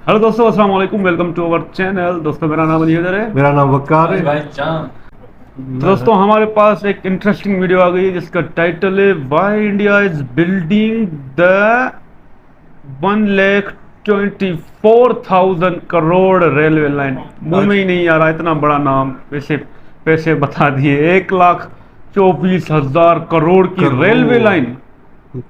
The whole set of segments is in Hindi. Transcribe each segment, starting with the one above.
हेलो दोस्तों, अस्सलाम वालेकुम। Welcome to our channel. दोस्तों, मेरा नाम अली हैदर है। मेरा नाम वक्कार है। भाई जान। तो दोस्तों, हमारे पास एक इंटरेस्टिंग वीडियो आ गई है जिसका टाइटल है why India is building the 1,24,000 crore railway line. मुंह में ही नहीं आ रहा, इतना बड़ा नाम। पैसे पैसे बता दिए, 1,24,000 करोड़ की रेलवे लाइन।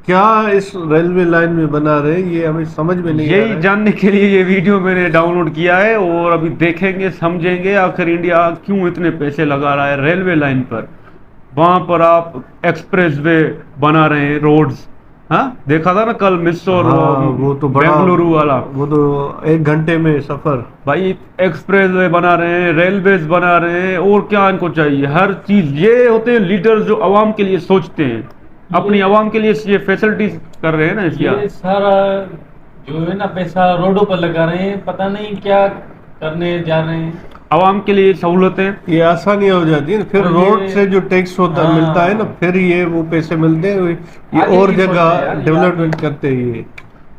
क्या इस रेलवे लाइन में बना रहे हैं, ये हमें समझ में नहीं आ रहा यही है। जानने के लिए ये वीडियो मैंने डाउनलोड किया है और अभी देखेंगे, समझेंगे आखिर इंडिया क्यों इतने पैसे लगा रहा है रेलवे लाइन पर। वहां पर आप एक्सप्रेस वे बना रहे हैं, रोड्स। हाँ, देखा था ना कल मिस्सौर हाँ, वो तो बड़ा बेंगलुरु वाला। वो तो 1 घंटे में सफर। भाई, एक्सप्रेस वे बना रहे हैं, रेलवेज बना रहे हैं, और क्या इनको चाहिए? हर चीज। ये होते हैं लीडर जो अवाम के लिए सोचते हैं, अपनी अवाम के लिए ये फैसिलिटीज कर रहे हैं ना। ये सारा जो है ना पैसा रोडों पर लगा रहे हैं, पता नहीं क्या करने जा रहे हैं। अवाम के लिए सहूलतें। ये आसानियां हो जाती है ना, फिर और रोड ये- से जो टैक्स होता हाँ। मिलता है ना, फिर ये वो पैसे मिलते हैं, ये आगे और भी सोचते हैं जगह यार, डेवलपमेंट करते हैं ये।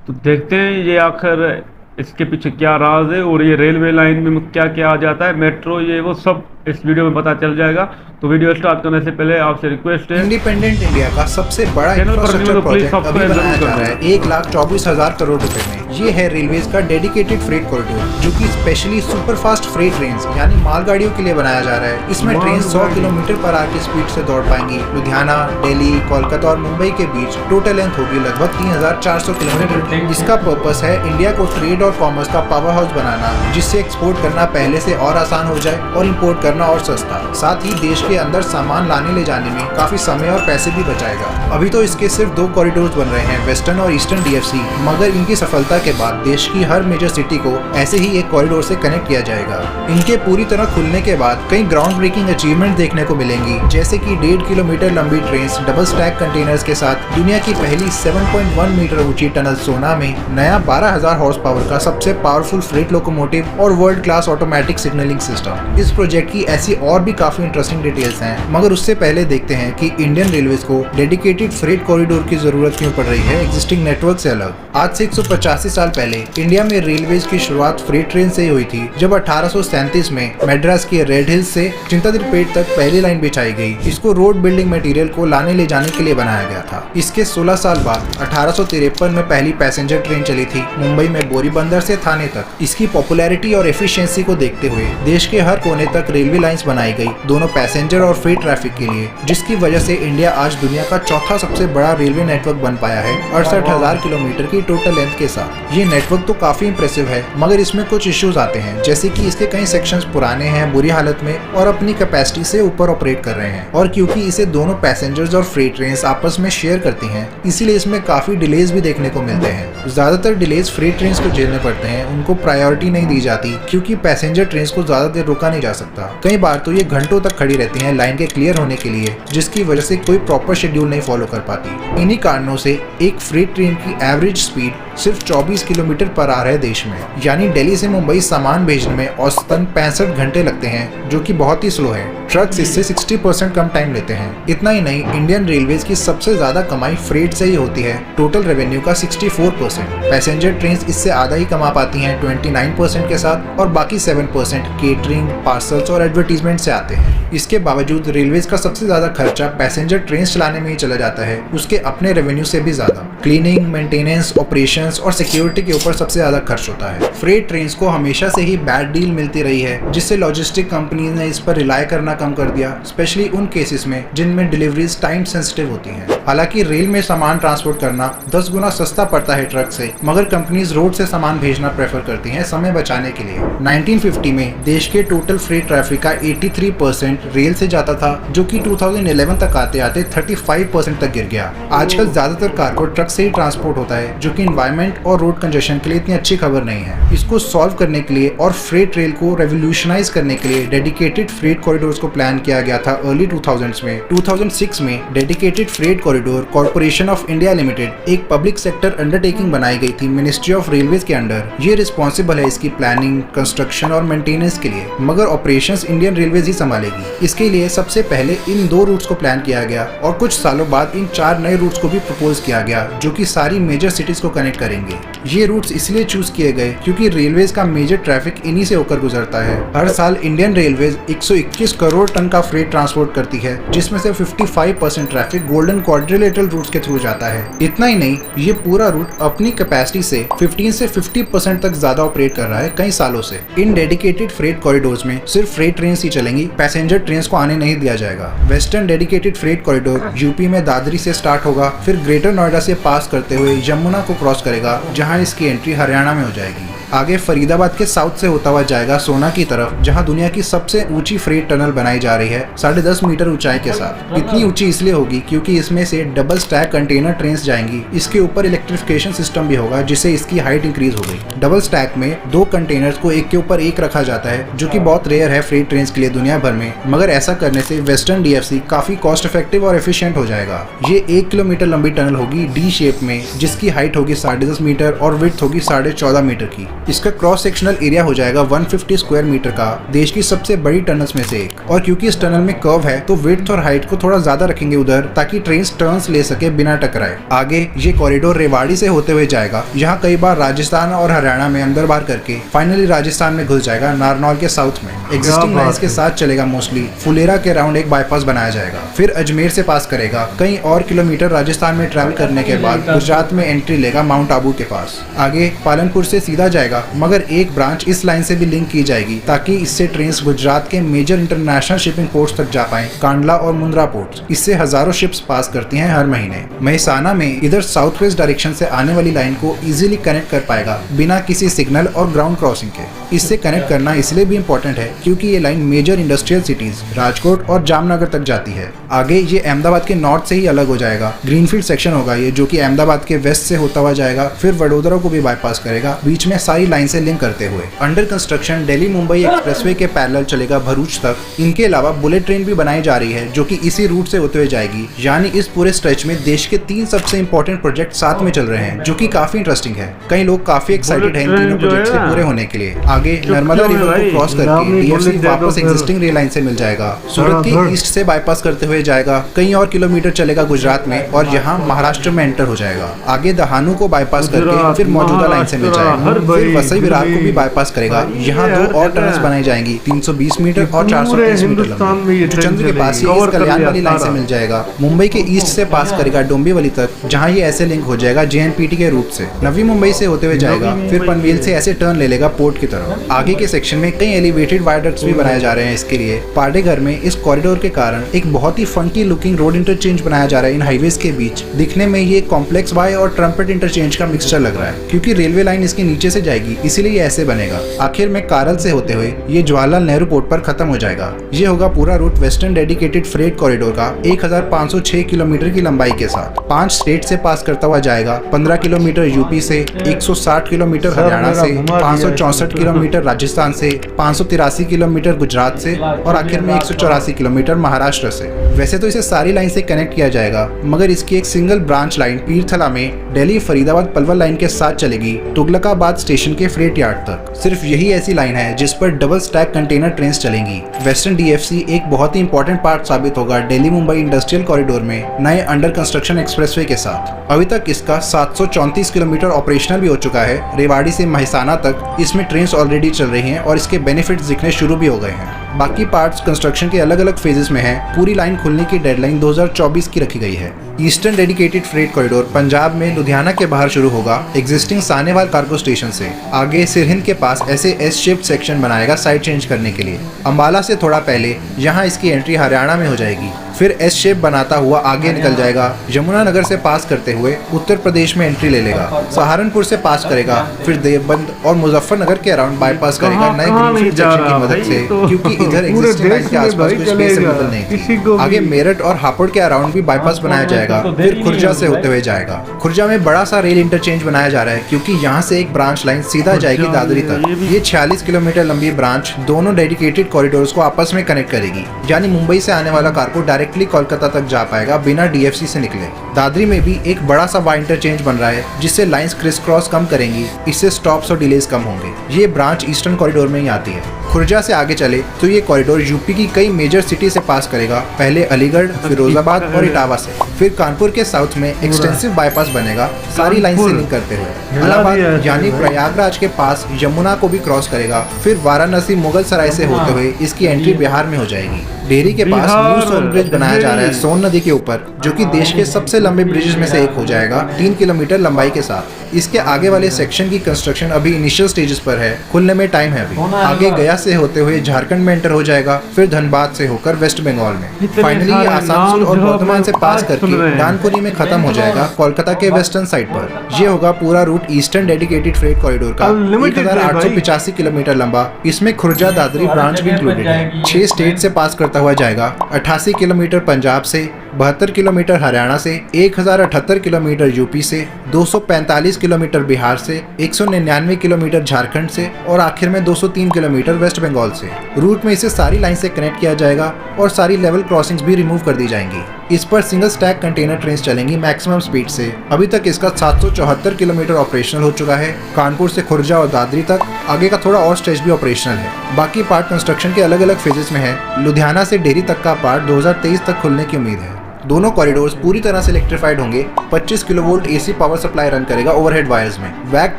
तो देखते हैं ये आखिर इसके पीछे क्या राज है, और ये रेलवे लाइन में क्या क्या आ जाता है, मेट्रो, ये वो सब इस वीडियो में पता चल जाएगा। तो वीडियो स्टार्ट करने से पहले आपसे रिक्वेस्ट है, इंडिपेंडेंट इंडिया का सबसे बड़ा चैनल पर न्यू इंफ्रास्ट्रक्चर तो प्लीज प्रोजेक्ट अभी सब्सक्राइब बनाया जरूर जा कर रहा है दें। 1,24,000 करोड़ रुपए में। ये है रेलवेज का डेडिकेटेड फ्रेट कॉरिडोर, जो कि specially super fast freight train यानी मालगाड़ियों के लिए बनाया जा रहा है। इसमें ट्रेन 100 किलोमीटर पर आवर की स्पीड से दौड़ पाएंगी। लुधियाना, दिल्ली, कोलकाता और मुंबई के बीच टोटल लेंथ होगी लगभग 3,400 किलोमीटर। इसका पर्पस है इंडिया को ट्रेड और कॉमर्स का पावर हाउस बनाना, जिससे एक्सपोर्ट करना पहले से और आसान हो जाए और इम्पोर्ट करना और सस्ता। साथ ही देश के अंदर सामान लाने ले जाने में काफी समय और पैसे भी बचाएगा। अभी तो इसके सिर्फ 2 कॉरिडोर बन रहे हैं, वेस्टर्न और ईस्टर्न डीएफसी, मगर इनकी सफलता के बाद देश की हर मेजर सिटी को ऐसे ही एक कॉरिडोर से कनेक्ट किया जाएगा। इनके पूरी तरह खुलने के बाद कई ग्राउंड ब्रेकिंग अचीवमेंट देखने को मिलेंगी, जैसे कि 1.5 किलोमीटर लंबी ट्रेन डबल स्टैक कंटेनर्स के साथ दुनिया की पहली 7.1 मीटर ऊंची टनल सोना में, नया 12,000 हॉर्स पावर का सबसे पावरफुल फ्रेट लोकोमोटिव और world class automatic signalling system. इस प्रोजेक्ट की ऐसी और भी काफी इंटरेस्टिंग डिटेल्स हैं, मगर उससे पहले देखते हैं कि इंडियन रेलवेज को डेडिकेटेड फ्रेट कॉरिडोर की जरूरत क्यों पड़ रही है एग्जिस्टिंग नेटवर्क से अलग। आज से 185 साल पहले इंडिया में रेलवेज की शुरुआत फ्रेट ट्रेन से ही हुई थी, जब 1837 में मद्रास के रेड हिल्स से चिंतादिरपेट तक पहली लाइन बिछाई गई। इसको रोड बिल्डिंग मटेरियल को लाने ले जाने के लिए बनाया गया था। इसके 16 साल बाद 1853 में पहली पैसेंजर ट्रेन चली थी, मुंबई में बोरीबंदर से थाने तक। इसकी पॉपुलैरिटी और एफिशिएंसी को देखते हुए देश के हर कोने तक रेलवे लाइंस बनाई गई, दोनों पैसेंजर और फ्रेट ट्रैफिक के लिए, जिसकी वजह से इंडिया आज दुनिया का चौथा सबसे बड़ा रेलवे नेटवर्क बन पाया है 68,000 किलोमीटर की टोटल लेंथ के साथ। ये नेटवर्क तो काफी इंप्रेसिव है, मगर इसमें कुछ इश्यूज आते हैं, जैसे कि इसके कई सेक्शंस पुराने हैं, बुरी हालत में और अपनी कैपेसिटी से ऊपर ऑपरेट कर रहे हैं। और क्योंकि इसे दोनों पैसेंजर्स और फ्रेट ट्रेन आपस में शेयर करती हैं, इसीलिए इसमें काफी डिलेज भी देखने को मिलते हैं। ज्यादातर डिलेज फ्रेट ट्रेन को झेलने पड़ते हैं, उनको प्रायोरिटी नहीं दी जाती, क्योंकि पैसेंजर ट्रेन को ज्यादा देर रोका नहीं जा सकता। कई बार तो ये घंटों तक खड़ी रहती हैं लाइन के क्लियर होने के लिए, जिसकी वजह से कोई प्रॉपर शेड्यूल नहीं फॉलो कर पाती। इन्हीं कारणों से एक फ्रेट ट्रेन की एवरेज स्पीड सिर्फ 24 किलोमीटर पर आवर है देश में, यानी दिल्ली से मुंबई सामान भेजने में औसतन 65 घंटे लगते हैं, जो कि बहुत ही स्लो है। ट्रक्स इससे 60% कम टाइम लेते हैं। इतना ही नहीं, इंडियन रेलवेज की सबसे ज्यादा कमाई फ्रेट से ही होती है, टोटल रेवेन्यू का 64%। पैसेंजर ट्रेन इससे आधा ही कमा पाती हैं 29% के साथ, और बाकी 7% केटरिंग, पार्सल्स और एडवर्टीजमेंट से आते हैं। इसके बावजूद रेलवेज का सबसे ज्यादा खर्चा पैसेंजर ट्रेन चलाने में ही चला जाता है, उसके अपने रेवेन्यू से भी ज्यादा। क्लीनिंग, मेंटेनेंस, ऑपरेशंस और सिक्योरिटी के ऊपर सबसे ज्यादा खर्च होता है। फ्रेट ट्रेन को हमेशा से ही बैड डील मिलती रही है, जिससे लॉजिस्टिक कंपनी ने इस पर रिलाय करना कम कर दिया, स्पेशली उन केसेस में जिनमें डिलीवरीज टाइम सेंसिटिव होती हैं। हालांकि रेल में सामान ट्रांसपोर्ट करना 10 गुना सस्ता पड़ता है ट्रक से, मगर कंपनीज रोड से सामान भेजना प्रेफर करती हैं समय बचाने के लिए। 1950 में देश के टोटल फ्रेट ट्रैफिक का 83% रेल से जाता था, जो कि 2011 तक आते आते 35% तक गिर गया। आजकल ज्यादातर कार्गो ट्रक से ही ट्रांसपोर्ट होता है, जो कि एनवायरमेंट और रोड कंजेशन के लिए इतनी अच्छी खबर नहीं है। इसको सॉल्व करने के लिए और फ्रेट रेल को रेवोल्यूशनाइज करने के लिए डेडिकेटेड फ्रेट कॉरिडोर्स को प्लान किया गया था अर्ली 2000s में। 2006 में dedicated freight corridor corporation of India limited एक पब्लिक सेक्टर अंडरटेकिंग बनाई गई थी मिनिस्ट्री ऑफ रेलवेज के अंडर। ये रिस्पॉन्सिबल है इसकी प्लानिंग, कंस्ट्रक्शन और मेंटेनेंस के लिए, मगर ऑपरेशंस इंडियन रेलवेज ही संभालेगी। इसके लिए सबसे पहले इन 2 रूट्स को प्लान किया गया और कुछ सालों बाद इन 4 नए रूट्स को भी प्रपोज किया गया, जो कि सारी मेजर सिटीज को कनेक्ट करेंगे। ये रूट्स इसलिए चूज किए गए क्योंकि रेलवेज का मेजर ट्रैफिक इन्हीं से होकर गुजरता है। हर साल इंडियन रेलवेज 121 करोड़ टन का फ्रेट ट्रांसपोर्ट करती है, जिसमें से 55% ट्रैफिक गोल्डन क्वाड्रिलेटरल रूट्स के थ्रू जाता है। इतना ही नहीं, ये पूरा रूट अपनी कैपेसिटी से 15 से 50% तक ज्यादा ऑपरेट कर रहा है कई सालों से। इन डेडिकेटेड फ्रेट कॉरिडोर्स में सिर्फ फ्रेट ट्रेन ही चलेंगी, पैसेंजर ट्रेन को आने नहीं दिया जाएगा। Western dedicated freight corridor UP में दादरी से स्टार्ट होगा, फिर ग्रेटर नोएडा से पास करते हुए यमुना को क्रॉस करेगा, जहां इसकी एंट्री हरियाणा में हो जाएगी। आगे फरीदाबाद के साउथ से होता हुआ जाएगा सोना की तरफ, जहां दुनिया की सबसे ऊंची फ्रेट टनल बनाई जा रही है 10.5 मीटर ऊंचाई के साथ। इतनी ऊंची इसलिए होगी क्योंकि इसमें से डबल स्टैक कंटेनर ट्रेन जाएंगी। इसके ऊपर इलेक्ट्रिफिकेशन सिस्टम भी होगा, जिससे इसकी हाइट इंक्रीज हो गई। डबल स्टैक में 2 कंटेनर्स को एक के ऊपर एक रखा जाता है, जो कि बहुत रेयर है फ्रेट ट्रेन के लिए दुनिया भर में, मगर ऐसा करने से वेस्टर्न डीएफसी काफी कॉस्ट इफेक्टिव और एफिशिएंट हो जाएगा। ये 1 किलोमीटर लंबी टनल होगी डी शेप में, जिसकी हाइट होगी 10.5 मीटर और विड्थ होगी 14.5 मीटर की। इसका क्रॉस सेक्शनल एरिया हो जाएगा 150 स्क्वायर मीटर का, देश की सबसे बड़ी टनल्स में से एक। और क्योंकि इस टनल में कर्व है तो विड्थ और हाइट को थोड़ा ज्यादा रखेंगे उधर, ताकि ट्रेन टर्न्स ले सके बिना टकराए। आगे ये कॉरिडोर रेवाड़ी से होते हुए जाएगा, जहाँ कई बार राजस्थान और हरियाणा में अंदर बाहर करके फाइनली राजस्थान में घुस जाएगा नारनौल के साउथ में। एग्जिस्टिंग लाइंस के साथ चलेगा मोस्टली। फुलेरा के राउंड एक बाईपास बनाया जाएगा, फिर अजमेर से पास करेगा। कई और किलोमीटर राजस्थान में ट्रैवल करने के बाद गुजरात में एंट्री लेगा माउंट आबू के पास। आगे पालनपुर से सीधा जाएगा, मगर एक ब्रांच इस लाइन से भी लिंक की जाएगी, ताकि इससे ट्रेन गुजरात के मेजर इंटरनेशनल शिपिंग पोर्ट्स तक जा पाएं, कांडला और मुंद्रा पोर्ट्स। इससे हजारों शिप्स पास करती हैं हर महीने। मेहसाना में इधर साउथ वेस्ट डायरेक्शन से आने वाली लाइन को इजीली कनेक्ट कर पाएगा बिना किसी सिग्नल और ग्राउंड क्रॉसिंग के। इससे कनेक्ट करना इसलिए भी इम्पोर्टेंट है क्योंकि ये line major industrial cities Rajkot और जामनगर तक जाती है। आगे ये अहमदाबाद के नॉर्थ से ही अलग हो जाएगा। ग्रीनफील्ड सेक्शन होगा ये, जो कि अहमदाबाद के वेस्ट से होता हुआ जाएगा, फिर वडोदरा को भी बाईपास करेगा, बीच में सारी लाइन से लिंक करते हुए। Under construction Delhi Mumbai expressway के पैरेलल चलेगा भरूच तक। इनके अलावा बुलेट ट्रेन भी बनाई जा रही है, जो कि इसी रूट से होते हुए जाएगी। यानी इस पूरे स्ट्रेच में देश के 3 सबसे इंपॉर्टेंट प्रोजेक्ट साथ में चल रहे हैं, जो कि काफी इंटरेस्टिंग है। कई लोग काफी एक्साइटेड हैं इन तीनों प्रोजेक्ट्स के पूरे होने के लिए। आगे नर्मदा रिवर को क्रॉस करके डीएफसी वापस एग्जिस्टिंग रेल लाइन से मिल जाएगा। सूरत के ईस्ट से बाईपास करते हुए जाएगा, कई और किलोमीटर चलेगा गुजरात में और यहाँ महाराष्ट्र में एंटर हो जाएगा। आगे दहानू को बाईपास करके फिर मौजूदा लाइन से मिल जाएगा। फिर वसई विरार को भी बाईपास करेगा। यहाँ 2 और टनल्स बनाई जाएंगी, 320 मीटर और 430 मीटर लंबी, जो चंद्र के पास ही इस कल्याण वाली लाइन से मिल जाएगा। मुंबई के ईस्ट से पास करेगा डोंबिवली तक, जहाँ ये ऐसे लिंक हो जाएगा जेएनपीटी के रूट से। नवी मुंबई से होते हुए जाएगा, फिर पनवेल से ऐसे टर्न ले लेगा पोर्ट की तरफ। आगे के सेक्शन में कई एलिवेटेड वायडक्ट्स भी बनाए जा रहे हैं। इसके लिए पाडेघर में इस कॉरिडोर के कारण एक बहुत ही फंकी लुकिंग रोड इंटरचेंज बनाया जा रहा है इन हाईवेज के बीच। दिखने में ये कॉम्प्लेक्स वाई और ट्रम्पेट इंटरचेंज का मिक्सचर लग रहा है, क्योंकि रेलवे लाइन इसके नीचे से जाएगी, इसीलिए ये ऐसे बनेगा। आखिर में कारल से होते हुए ये जवाहरलाल नेहरू पोर्ट पर खत्म हो जाएगा। ये होगा पूरा route western dedicated freight corridor का 1506 किलोमीटर की लंबाई के साथ। 5 स्टेट से पास करता हुआ जाएगा। 15 किलोमीटर यूपी से, 160 किलोमीटर हरियाणा से, 564 किलोमीटर राजस्थान से, 583 किलोमीटर गुजरात से और आखिर में 184 किलोमीटर महाराष्ट्र से। वैसे तो इसे सारी लाइन से कनेक्ट किया जाएगा, मगर इसकी एक सिंगल ब्रांच लाइन पीरथला में दिल्ली फरीदाबाद पलवल लाइन के साथ चलेगी तुगलकाबाद स्टेशन के फ्रेट यार्ड तक। सिर्फ यही ऐसी लाइन है जिस पर डबल स्टैक कंटेनर ट्रेन चलेंगी। वेस्टर्न डीएफसी एक बहुत ही इंपॉर्टेंट पार्ट साबित होगा दिल्ली मुंबई इंडस्ट्रियल कॉरिडोर में नए अंडर कंस्ट्रक्शन एक्सप्रेसवे के साथ। अभी तक इसका 734 किलोमीटर ऑपरेशनल भी हो चुका है। रेवाड़ी से मेहसाना तक इसमें ट्रेन ऑलरेडी चल रही हैं और इसके बेनिफिट्स दिखने शुरू भी हो गए हैं। बाकी पार्ट्स कंस्ट्रक्शन के अलग अलग फेजेस में हैं। पूरी लाइन खुलने की डेडलाइन 2024 की रखी गई है। Eastern dedicated freight corridor Punjab में लुधियाना के बाहर शुरू होगा, एग्जिस्टिंग सानेवाल कार्गो स्टेशन से। आगे सिरहिंद के पास ऐसे एस शेप्ड सेक्शन बनाएगा साइड चेंज करने के लिए। अंबाला से थोड़ा पहले यहाँ इसकी एंट्री हरियाणा में हो जाएगी। फिर एस शेप बनाता हुआ आगे निकल जाएगा। यमुनानगर से पास करते हुए उत्तर प्रदेश में एंट्री ले लेगा। सहारनपुर से पास करेगा, फिर देवबंद और मुजफ्फरनगर के अराउंड बाईपास करेगा नए ग्रीनफील्ड सेक्शन की मदद से, क्योंकि इधर एग्जिस्टिंग लाइन के आसपास कोई स्पेस अवेलेबल नहीं थी। आगे मेरठ और हापुड़ के अराउंड भी बाईपास बनाया जाएगा। फिर खुर्जा से होते हुए जाएगा। खुर्जा में बड़ा सा रेल इंटरचेंज बनाया जा रहा है, क्योंकि यहाँ से एक ब्रांच लाइन सीधा जाएगी दादरी तक। ये 46 किलोमीटर लंबी ब्रांच दोनों डेडिकेटेड कॉरिडोर्स को आपस में कनेक्ट करेगी, यानी मुंबई से आने वाला कार्गो डायरेक्टली कोलकाता तक जा पाएगा बिना डीएफसी से निकले। दादरी में भी एक बड़ा सा वाई इंटरचेंज बन रहा है, जिससे लाइंस क्रिस क्रॉस कम करेंगी। इससे स्टॉप्स और डिलेज कम होंगे। ये ब्रांच ईस्टर्न कॉरिडोर में ही आती है। खुर्जा से आगे चले तो ये कॉरिडोर यूपी की कई मेजर सिटी से पास करेगा। पहले अलीगढ़, फिरोजाबाद और इटावा से, फिर कानपुर के साउथ में एक्सटेंसिव बाईपास बनेगा, सारी लाइन से लिंक करते हुए। इलाहाबाद यानी प्रयागराज के पास यमुना को भी क्रॉस करेगा। फिर वाराणसी, मुगल सराय से होते हुए इसकी एंट्री बिहार में हो जाएगी। डेहरी के पास न्यू सोन ब्रिज बनाया जा रहा है सोन नदी के ऊपर, जो कि देश के सबसे लंबे ब्रिजेस में से एक हो जाएगा, 3 किलोमीटर लंबाई के साथ। इसके आगे वाले सेक्शन की कंस्ट्रक्शन अभी इनिशियल स्टेजेस पर है, खुलने में टाइम है अभी। आगे गया से होते हुए झारखंड में एंटर हो जाएगा, फिर धनबाद से होकर वेस्ट बंगाल में, फाइनली आसानसोल और बर्धमान से पास करके डानपुरी में खत्म हो जाएगा कोलकाता के वेस्टर्न साइड पर। ये होगा पूरा route eastern dedicated freight corridor का, 1885 किलोमीटर लंबा। इसमें खुर्जा दादरी ब्रांच भी इंक्लूडेड है। 6 स्टेट से पास करता हुआ जाएगा, 88 किलोमीटर पंजाब से, 72 किलोमीटर हरियाणा से, 1078 किलोमीटर यूपी से, 245 किलोमीटर बिहार से, 199 किलोमीटर झारखंड से और आखिर में 203 किलोमीटर वेस्ट बंगाल से। रूट में इसे सारी लाइन से कनेक्ट किया जाएगा और सारी लेवल क्रॉसिंग्स भी रिमूव कर दी जाएंगी। इस पर सिंगल स्टैक कंटेनर ट्रेन चलेंगी मैक्सिमम स्पीड से। अभी तक इसका 774 किलोमीटर ऑपरेशनल हो चुका है। कानपुर से खुर्जा और दादरी तक आगे का थोड़ा और स्ट्रेच भी ऑपरेशनल है। बाकी पार्ट कंस्ट्रक्शन के अलग अलग फेजेस में है। लुधियाना से डेहरी तक का पार्ट 2023 तक खुलने की उम्मीद है। दोनों कॉरिडोर्स पूरी तरह से इलेक्ट्रिफाइड होंगे। 25 kilovolt AC power supply run करेगा ओवरहेड वायर्स में। वैक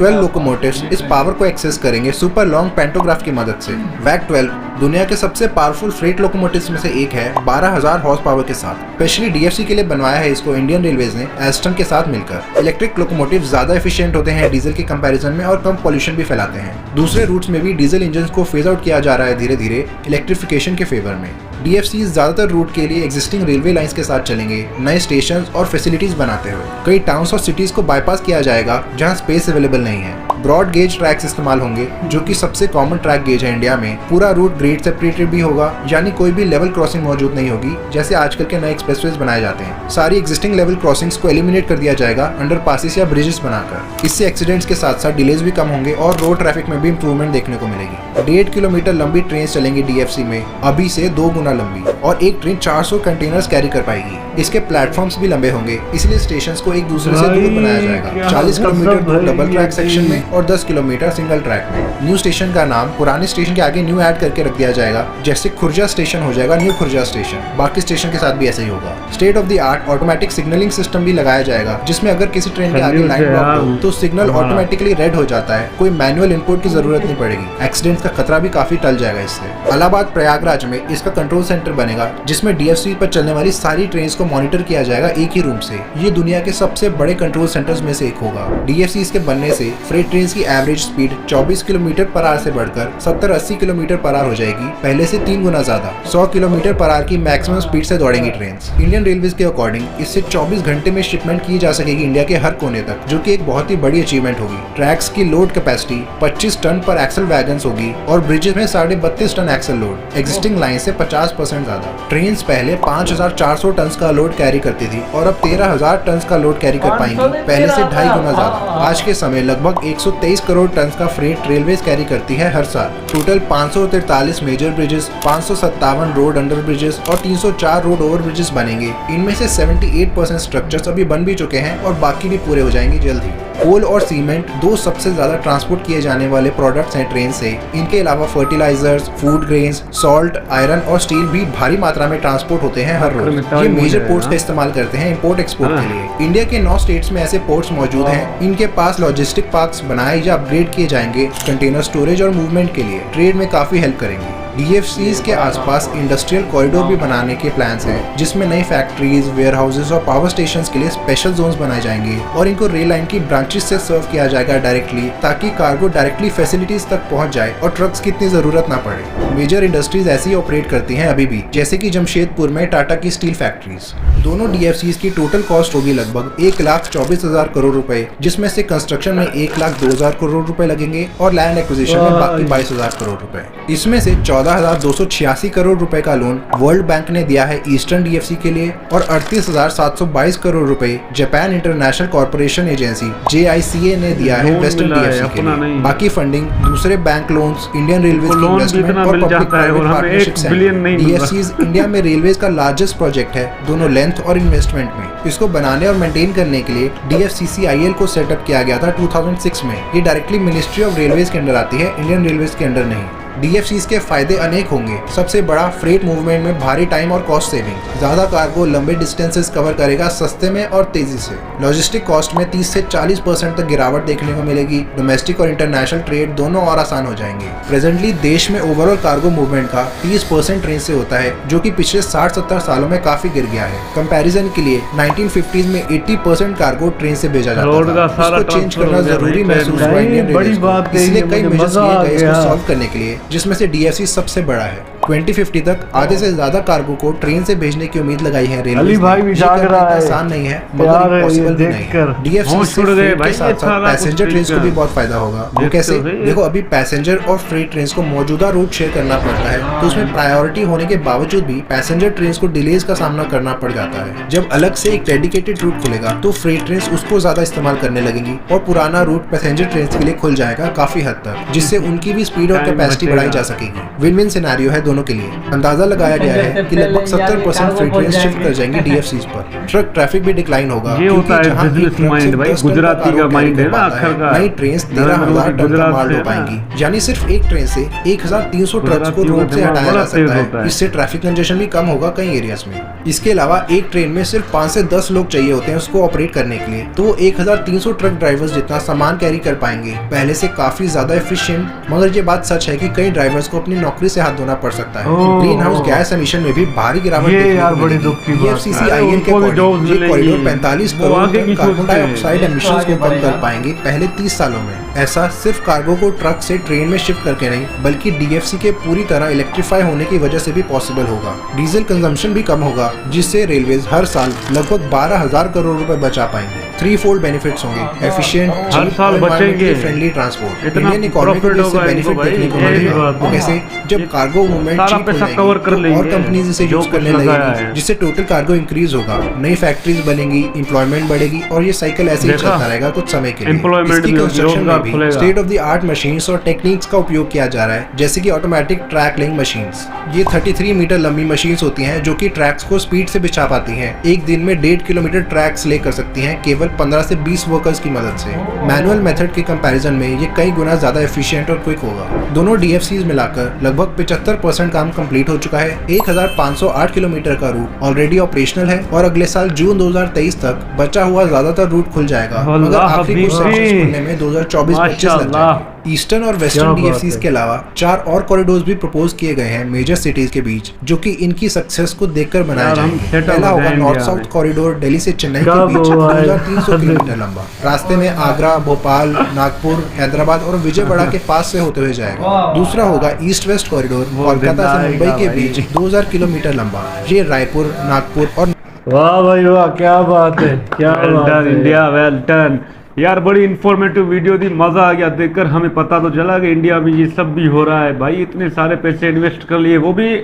12 लोकोमोटिव्स इस पावर को एक्सेस करेंगे सुपर लॉन्ग पैंटोग्राफ की मदद से। वैक 12 दुनिया के सबसे पावरफुल फ्रेट लोकोमोटिव्स में से एक है, 12,000 हॉर्स पावर के साथ। स्पेशली डीएफसी के लिए बनवाया है इसको इंडियन रेलवेज ने एस्टन के साथ मिलकर। इलेक्ट्रिक लोकोमोटिव ज्यादा एफिशिएंट होते हैं डीजल के कंपैरिजन में और कम पॉल्यूशन भी फैलाते हैं। दूसरे रूट्स में भी डीजल इंजन को फेज आउट किया जा रहा है धीरे धीरे इलेक्ट्रिफिकेशन के फेवर में। डीएफसी ज्यादातर रूट के लिए एग्जिस्टिंग रेलवे लाइंस के साथ चलेंगे, नए स्टेशन और फैसिलिटीज बनाते हुए। कई टाउन्स और सिटीज को बाईपास किया जाएगा जहां स्पेस अवेलेबल नहीं है। ब्रॉड गेज ट्रैक्स इस्तेमाल होंगे, जो कि सबसे कॉमन ट्रैक गेज है इंडिया में। पूरा रूट ग्रेड सेपरेटेड भी होगा, यानी कोई भी लेवल क्रॉसिंग मौजूद नहीं होगी जैसे आजकल के नए एक्सप्रेसवेज बनाए जाते हैं। सारी एग्जिस्टिंग लेवल क्रॉसिंग्स को एलिमिनेट कर दिया जाएगा अंडर पासेस या ब्रिजेस बनाकर। इससे एक्सीडेंट्स के साथ साथ डिलेज भी कम होंगे और रोड ट्रैफिक में भी इंप्रूवमेंट देखने को मिलेगी। 1.5 किलोमीटर लंबी ट्रेन चलेंगी डीएफसी में, अभी से 2 गुना लंबी, और एक ट्रेन 400 कंटेनर्स कैरी कर पाएगी। इसके प्लेटफॉर्म्स भी लंबे होंगे, इसलिए स्टेशंस को एक दूसरे से दूर बनाया जाएगा। 40 किलोमीटर दूर डबल ट्रैक सेक्शन में और 10 किलोमीटर सिंगल ट्रैक में। न्यू स्टेशन का नाम पुराने स्टेशन के आगे न्यू ऐड करके रख दिया जाएगा, जैसे खुर्जा स्टेशन हो जाएगा न्यू खुर्जा स्टेशन। बाकी स्टेशन के साथ भी ऐसे ही होगा। State of the art automatic signalling system भी लगाया जाएगा, जिसमें अगर किसी ट्रेन के आगे लाइन ब्लॉक हो तो सिग्नल ऑटोमेटिकली रेड हो जाता है, कोई मैनुअल इनपुट की जरूरत नहीं पड़ेगी। एक्सीडेंट्स का खतरा भी काफी टल जाएगा इससे। इलाहाबाद प्रयागराज में इसका कंट्रोल सेंटर बनेगा, जिसमें डीएफसी पर चलने वाली सारी ट्रेन को मॉनिटर किया जाएगा एक ही रूम से। ये दुनिया के सबसे बड़े कंट्रोल सेंटर्स में से एक होगा। डीएफसी के बनने से फ्रेट ट्रेन की average speed 24 kilometre per hour से बढ़कर 70-80 किलोमीटर पर आवर हो जाएगी, पहले से 3 गुना ज्यादा। 100 किलोमीटर पर आवर की मैक्सिमम स्पीड से दौड़ेंगी ट्रेन। इंडियन रेलवेज के अकॉर्डिंग इससे 24 घंटे में शिपमेंट की जा सकेगी इंडिया के हर कोने तक, जो कि एक बहुत ही बड़ी अचीवमेंट होगी। ट्रैक्स की लोड कैपेसिटी 25 टन पर एक्सल वैगन होगी और ब्रिजेस में 32.5 ton axle load, existing line से 50% ज्यादा। ट्रेन पहले 5,400 टन का लोड कैरी करती थी और अब 13,000 टन का लोड कैरी कर पाएंगी, पहले से 2.5 गुना ज्यादा। आज के समय लगभग 123 करोड़ टन का फ्रेट रेलवेज कैरी करती है हर साल। Total 543 major bridges, 557 road under bridges और 304 रोड ओवर ब्रिजेस बनेंगे। इनमें से 78% स्ट्रक्चर्स अभी बन भी चुके हैं और बाकी भी पूरे हो जाएंगे जल्द ही। कोल और सीमेंट 2 सबसे ज्यादा ट्रांसपोर्ट किए जाने वाले प्रोडक्ट्स हैं ट्रेन से। इनके अलावा fertilisers, food grains, salt, iron और स्टील भी भारी मात्रा में ट्रांसपोर्ट होते हैं हर रोज। ये मेजर पोर्ट्स का इस्तेमाल करते हैं इंपोर्ट एक्सपोर्ट के लिए। इंडिया के 9 स्टेट्स में ऐसे पोर्ट्स मौजूद हैं। इनके पास लॉजिस्टिक पार्क्स बनाए या अपग्रेड किए जाएंगे कंटेनर स्टोरेज और मूवमेंट के लिए। ट्रेड में काफी हेल्प करेंगे। डीएफसीज के आसपास इंडस्ट्रियल कॉरिडोर भी बनाने के प्लान्स हैं, जिसमें नई फैक्ट्रीज, वेयर हाउसेज और पावर स्टेशंस के लिए स्पेशल जोन्स बनाए जाएंगे और इनको रेल लाइन की ब्रांचेस से सर्व किया जाएगा डायरेक्टली, ताकि कार्गो डायरेक्टली फैसिलिटीज तक पहुंच जाए और ट्रक्स की इतनी जरूरत ना पड़े। मेजर इंडस्ट्रीज ऐसी ही ऑपरेट करती हैं अभी भी, जैसे कि जमशेदपुर में टाटा की स्टील फैक्ट्रीज। दोनों डीएफसीज की टोटल कॉस्ट होगी लगभग 1,24,000 करोड़ रुपए, जिसमें से कंस्ट्रक्शन में 1,02,000 करोड़ रुपए लगेंगे और लैंड एक्विजिशन में बाकी 22,000 करोड़ रुपए। इसमें से 14,286 करोड़ रुपए का लोन वर्ल्ड बैंक ने दिया है ईस्टर्न डीएफसी के लिए और 38,722 करोड़ रुपए Japan international corporation agency JICA ने दिया है वेस्टर्न डीएफसी के लिए। बाकी फंडिंग दूसरे बैंक लोन्स, इंडियन रेलवेज की इन्वेस्टमेंट और पब्लिक प्राइवेट पार्टनरशिप्स हैं। डीएफसीज इंडिया में रेलवेज का लार्जेस्ट प्रोजेक्ट है, दोनों लेंथ और इन्वेस्टमेंट में। इसको बनाने और मेंटेन करने के लिए DFCCIL को सेटअप किया गया था 2006 में। ये डायरेक्टली मिनिस्ट्री ऑफ रेलवेज के अंडर आती है, इंडियन रेलवेज के अंडर नहीं। DFCs के फायदे अनेक होंगे। सबसे बड़ा, फ्रेट मूवमेंट में भारी टाइम और कॉस्ट सेविंग। ज्यादा कार्गो लंबे डिस्टेंसेस कवर करेगा सस्ते में और तेजी से। लॉजिस्टिक कॉस्ट में 30 से 40% तक गिरावट देखने को मिलेगी। डोमेस्टिक और इंटरनेशनल ट्रेड दोनों और आसान हो जाएंगे। प्रेजेंटली देश में ओवरऑल कार्गो मूवमेंट का 30% ट्रेन से होता है, जो कि पिछले 60-70 सालों में काफी गिर गया है। कंपैरिजन के लिए 1950s में 80% कार्गो ट्रेन से भेजा जाता था। इसको चेंज करना जरूरी महसूस हुआ इंडियन रेलवेज को। इसलिए कई मेजर्स लिए गए इसको सॉल्व करने के लिए, जिसमें से DFC सबसे बड़ा है। 2050 तक आधे से ज्यादा कार्गो को ट्रेन से भेजने की उम्मीद लगाई है रेलवे। अली भाई भी जाग रहा है। आसान नहीं है मगर इम्पॉसिबल भी नहीं है। DFC से फ्रेट के साथ साथ पैसेंजर ट्रेन को भी बहुत फायदा होगा। वो कैसे? देखो, अभी पैसेंजर और फ्रेट ट्रेन को मौजूदा रूट शेयर करना पड़ता है, तो उसमें प्रायोरिटी होने के बावजूद भी पैसेंजर ट्रेन को डिलेज का सामना करना पड़ जाता है। जब अलग से एक डेडिकेटेड रूट खुलेगा तो फ्रेट ट्रेन उसको ज्यादा इस्तेमाल करने लगेंगी और पुराना रूट पैसेंजर ट्रेन के लिए खुल जाएगा काफी हद तक, जिससे उनकी भी स्पीड और कैपेसिटी बढ़ाई जा सकेगी। विन विन सिनेरियो है दोनों के लिए। अंदाजा लगाया गया है कि लगभग 70% फ्रेट ट्रेन शिफ्ट कर जाएंगी DFCs पर। ट्रक ट्रैफिक भी डिक्लाइन होगा, क्योंकि जहां एक ट्रक से 10 टन का कार्गो कैरी कर पाता है, नई ट्रेन 13,000 टन का माल ढो पाएंगी। यानी सिर्फ एक ट्रेन से 1,300 ट्रक्स को रोड से हटाया जा सकता है। इससे ट्रैफिक कंजेशन भी कम होगा कई एरियाज में। इसके अलावा एक ट्रेन में सिर्फ 5 से 10 लोग चाहिए होते हैं उसको ऑपरेट करने के लिए, तो 1,300 ट्रक ड्राइवर्स जितना सामान कैरी कर पाएंगे। पहले से काफी ज्यादा एफिशिएंट। मगर ये बात सच है कि कई ड्राइवर्स को अपनी नौकरी से हाथ धोना पड़ सकता है। ग्रीन हाउस गैस एमिशन में भी भारी गिरावट देखने को मिलेगी। FCCIL के अकॉर्डिंग ये corridor 45 crore ton carbon dioxide emissions को कम कर पाएंगे पहले 30 सालों में। ऐसा सिर्फ कार्गो को ट्रक से ट्रेन में शिफ्ट करके नहीं, बल्कि DFC के पूरी तरह इलेक्ट्रीफाई होने की वजह से भी पॉसिबल होगा। डीजल कंजम्पशन भी कम होगा, जिससे रेलवेज हर साल लगभग 12,000 करोड़ रुपए बचा पाएंगे। 3-fold बेनिफिट्स होंगे। एफिशिएंट, चीप और environmentally friendly transport. Indian economy को इससे बेनिफिट देखने को मिलेगा। तो कैसे? जब कार्गो मूवमेंट चीप हो जाएगी और कंपनीज इसे यूज करने लगेगी, जिससे टोटल कार्गो इंक्रीज होगा, नई फैक्ट्रीज बनेगी, एम्प्लॉयमेंट बढ़ेगी और ये साइकिल ऐसे ही चलता रहेगा कुछ समय के लिए। इसकी कंस्ट्रक्शन में भी state of the art machines और टेक्निक्स का उपयोग किया जा रहा है, जैसे कि ऑटोमेटिक ट्रैक लिंक मशीन्स। ये 33 मीटर लंबी मशीन्स होती हैं जो कि ट्रैक्स को स्पीड से बिछा पाती हैं। एक दिन में 1.5 किलोमीटर ट्रैक्स ले कर सकती हैं केवल 15 से 20 वर्कर्स की मदद से। मैनुअल मेथड के कंपैरिजन में ये कई गुना ज्यादा एफिशिएंट और क्विक होगा। दोनों DFCs मिलाकर लगभग 75% काम कंप्लीट हो चुका है। 1508 किलोमीटर का रूट ऑलरेडी ऑपरेशनल है और अगले साल जून 2023 तक बचा हुआ ज्यादातर रूट खुल जाएगा, मगर आखिरी कुछ सेक्शंस खुलने में 2024-25 लग जाएगा। ईस्टर्न और वेस्टर्न DFCs के अलावा 4 और कॉरिडोर्स भी प्रपोज किए गए हैं मेजर सिटीज के बीच, जो कि इनकी सक्सेस को देखकर बनाए जाएंगे। पहला होगा नॉर्थ साउथ कॉरिडोर दिल्ली से चेन्नई के बीच 2300 किलोमीटर लंबा। रास्ते में आगरा, भोपाल, नागपुर, हैदराबाद और विजयवाड़ा के पास से होते हुए जाएगा। दूसरा होगा ईस्ट वेस्ट कॉरिडोर कोलकाता से मुंबई के बीच 2000 किलोमीटर लंबा। ये रायपुर, नागपुर और वाह भाई वाह, क्या बात है, क्या बात है। इंडिया वेल डन यार, बड़ी इन्फॉर्मेटिव वीडियो थी, मजा आ गया देखकर। हमें पता तो चला कि इंडिया में ये सब भी हो रहा है भाई। इतने सारे पैसे इन्वेस्ट कर लिए, वो भी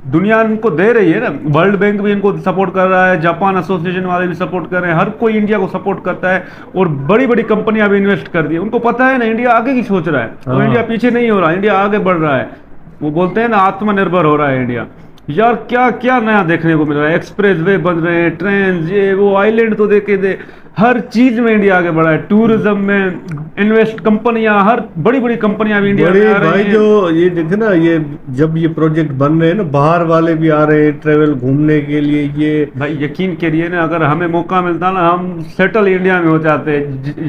दुनिया इनको दे रही है ना। वर्ल्ड बैंक भी इनको सपोर्ट कर रहा है, जापान एसोसिएशन वाले भी सपोर्ट कर रहे हैं, हर कोई इंडिया को सपोर्ट करता है और बड़ी बड़ी कंपनियां भी इन्वेस्ट कर दी। उनको पता है ना इंडिया आगे की सोच रहा है, तो इंडिया पीछे नहीं हो रहा, इंडिया आगे बढ़ रहा है। वो बोलते हैं ना आत्मनिर्भर हो रहा है इंडिया। यार क्या क्या नया देखने को मिल रहा है। एक्सप्रेस वे बन रहे हैं, ट्रेन, ये वो आइलैंड तो देखे दे, हर चीज में इंडिया आगे बढ़ा है। टूरिज्म में इन्वेस्ट कंपनियां, हर बड़ी बड़ी कंपनियां भी इंडिया में आ रही हैं। जो ये देखे ना, ये जब ये प्रोजेक्ट बन रहे हैं ना, बाहर वाले भी आ रहे हैं ट्रेवल घूमने के लिए। ये भाई यकीन करिए ना, अगर हमें मौका मिलता ना, हम सेटल इंडिया में हो जाते,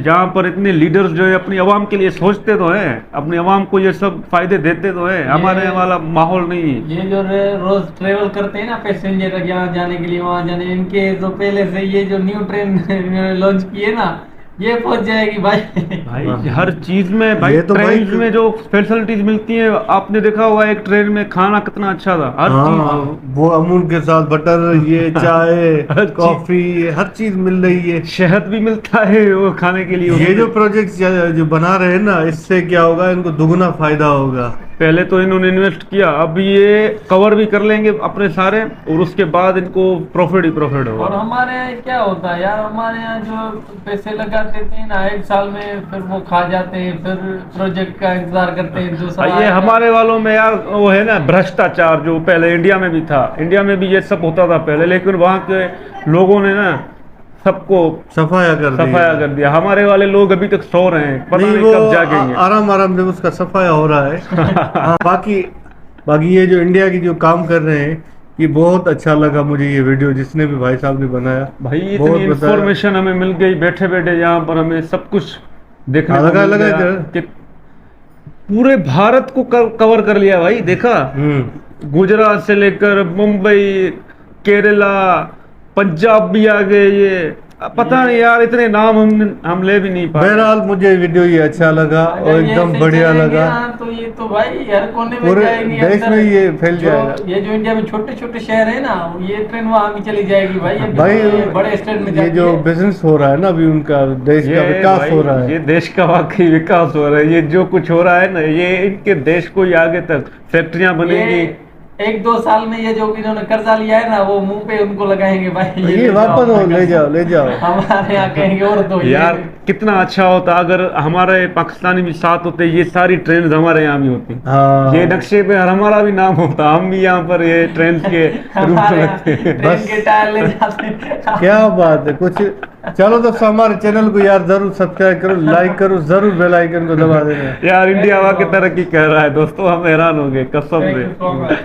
जहाँ पर इतने लीडर्स जो है अपनी आवाम के लिए सोचते तो है, अपनी आवाम को ये सब फायदे देते तो है। हमारे वाला माहौल नहीं है। ये जो रोज ट्रेवल करते हैं ना पैसेंजर, यहाँ जाने के लिए वहाँ जाने, इनके जो पहले से ये जो न्यू ट्रेन लॉन्च किए ना, ये पहुंच जाएगी भाई हर चीज में भाई। तो ट्रेन में जो फैसिलिटीज मिलती हैं, आपने देखा होगा एक ट्रेन में खाना कितना अच्छा था। हर चीज, वो अमूल के साथ बटर, ये चाय, कॉफी, हर चीज मिल रही है। शहद भी मिलता है वो खाने के लिए। ये जो प्रोजेक्ट जो बना रहे हैं ना, इससे क्या होगा, इनको दुगना फायदा होगा। पहले तो इन्होंने इन्वेस्ट किया, अब ये कवर भी कर लेंगे अपने सारे, और उसके बाद इनको प्रॉफिट ही प्रॉफिट होगा। और हमारे यहाँ क्या होता है यार, हमारे यहाँ जो पैसे लगा देते हैं ना 1 साल में, फिर वो खा जाते हैं, फिर प्रोजेक्ट का इंतजार करते हैं दूसरा। ये हमारे वालों में यार वो है ना भ्रष्टाचार, जो पहले इंडिया में भी था। इंडिया में भी ये सब होता था पहले, लेकिन वहाँ के लोगों ने ना सबको सफाया कर दिया। सफाया कर दिया। हमारे वाले लोग अभी तक सो रहे हैं, पता नहीं नहीं वो कब जागेंगे। आराम आराम से उसका सफाया हो रहा है। हाँ, बाकी ये जो इंडिया की जो काम कर रहे हैं, ये बहुत अच्छा लगा मुझे ये वीडियो, जिसने भी भाई साहब ने बनाया। भाई बहुत इतनी बताया। इंफॉर्मेशन हमें मिल गई बैठे बैठे, यहाँ पर हमें सब कुछ देखने को लगा मिल लगा गया इधर। कि पूरे भारत को कवर कर लिया भाई। देखा, गुजरात से लेकर मुंबई, केरला, पंजाब भी आ गए। ये पता नहीं यार, इतने नाम हम ले भी नहीं पाए। बहरहाल मुझे वीडियो ये अच्छा लगा और अगर ये एकदम ऐसे बढ़िया चलेंगे लगा। ना, तो ये तो भाई हर कोने में पूरे जाएगी देश अंदर। में ये फैल जो जाएगा। ये जो इंडिया में छोटे छोटे शहर है ना, ये ट्रेन वहां भी चली जाएगी भाई। ये भाई बड़े स्टेट में ये जाती जो है। बिजनेस हो रहा है ना अभी, उनका देश का विकास भाई, हो रहा है। ये देश का वाकई विकास हो रहा है। ये जो कुछ हो रहा है ना, ये इनके देश को ही आगे तक फैक्ट्रियां बनेंगी। ये 1-2 साल में ये जो इन्होंने कर्जा लिया है ना, वो मुंह पे उनको लगाएंगे भाई। ये ले वापस जाओ, हो, ले जाओ ले जाओ। हमारे यहाँ कहेंगे और दो। यार कितना अच्छा होता अगर हमारे पाकिस्तानी भी साथ होते, ये सारी ट्रेन हमारे यहाँ भी होती। हाँ ये नक्शे पे हमारा भी नाम होता, हम भी यहाँ पर ये ट्रेन के रूप में लगते। ट्रेन के टायर ले जाते हैं। क्या बात है कुछ। चलो दोस्तों, हमारे चैनल को यार जरूर सब्सक्राइब करो, लाइक करो, जरूर बेल आइकन को दबा देना। यार इंडिया वाकई तरक्की कर रहा है दोस्तों, हम हैरान हो गए कसम Thank you so से। much.